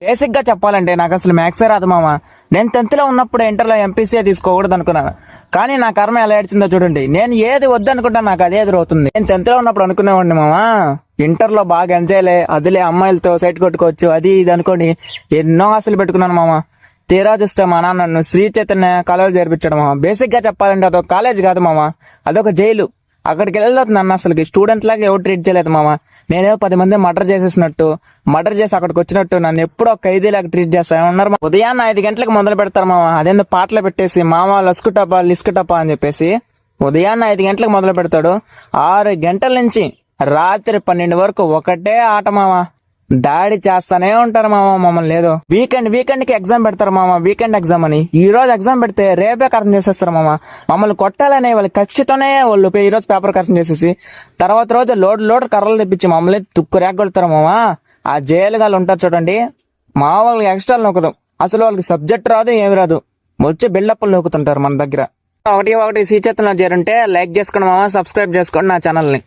Basic గా చెప్పాలంటే నాకు అసలు మ్యాథ్సే రాదు మామ. నేను 10th లో ఉన్నప్పుడు ఇంటర్లో ఎంపీసీ తీసుకోకూడదు అనుకున్నాను, కానీ నా కర్మ ఎలా ఏడ్చిందో చూడండి. నేను ఏది వద్దు అనుకుంటా నాకు అదే ఎదురవుతుంది. నేను 10th లో ఉన్నప్పుడు అనుకునేవాడిని మామ, ఇంటర్లో బాగా ఎంజాయ్లే, అదిలే అమ్మాయిలతో సైట్ కొట్టుకోవచ్చు అది ఇది అనుకోని ఎన్నో ఆశలు పెట్టుకున్నాను మామ. తీరా చూస్తే మా నాన్న నన్ను శ్రీ చైతన్య కాలేజ్ చేర్పించాడు మామ. బేసిక్ గా చెప్పాలంటే అదొక కాలేజ్ కాదు మామ, అదొక జైలు. అక్కడికి వెళ్ళలేదు నన్ను అసలుకి స్టూడెంట్ లాగా ఎవరు ట్రీట్ చేయలేదు మామ. నేనేమో 10 మంది మర్డర్ చేసి అక్కడికి వచ్చినట్టు నన్ను ఎప్పుడో ఖైదీలాగా ట్రీట్ చేస్తా ఉన్నారు. ఉదయాన్నే 5 గంటలకు మొదలు పెడతారు మామ. అదేందో పాటలు పెట్టేసి మామ లస్కుటపా లిస్కుటపా అని చెప్పేసి ఉదయాన్నే 5 గంటలకు మొదలు పెడతాడు. 6 గంటల నుంచి రాత్రి 12 వరకు ఒకటే ఆట మామ. దాడి చేస్తానే ఉంటారు మామ మమ్మల్ని. లేదు వీకెండ్ కి ఎగ్జామ్ పెడతారు మామ, వీకెండ్ ఎగ్జామ్ అని. ఈ రోజు ఎగ్జామ్ పెడితే రేపే కరెక్షన్ చేసేస్తారు మామ. మమ్మల్ని కొట్టాలనే వాళ్ళ కక్షతోనే వాళ్ళు ఈ రోజు పేపర్ కరెక్షన్ చేసేసి తర్వాత రోజు లోడ్ కర్రలు తెప్పించి మమ్మల్ని తుక్కు రేగొడతారు మామ. ఆ జైలు గాళ్ళు ఉంటారు చూడండి, మా వాళ్ళకి ఎక్స్ట్రాలు నొక్కదు. అసలు వాళ్ళకి సబ్జెక్ట్ రాదు ఏమి రాదు, వచ్చి బిల్డప్లు నొక్కుతుంటారు మన దగ్గర. ఒకటి శ్రీ చైతన్య చేరుంటే లైక్ చేసుకోండి మామ, సబ్స్క్రైబ్ చేసుకోండి నా ఛానల్ని.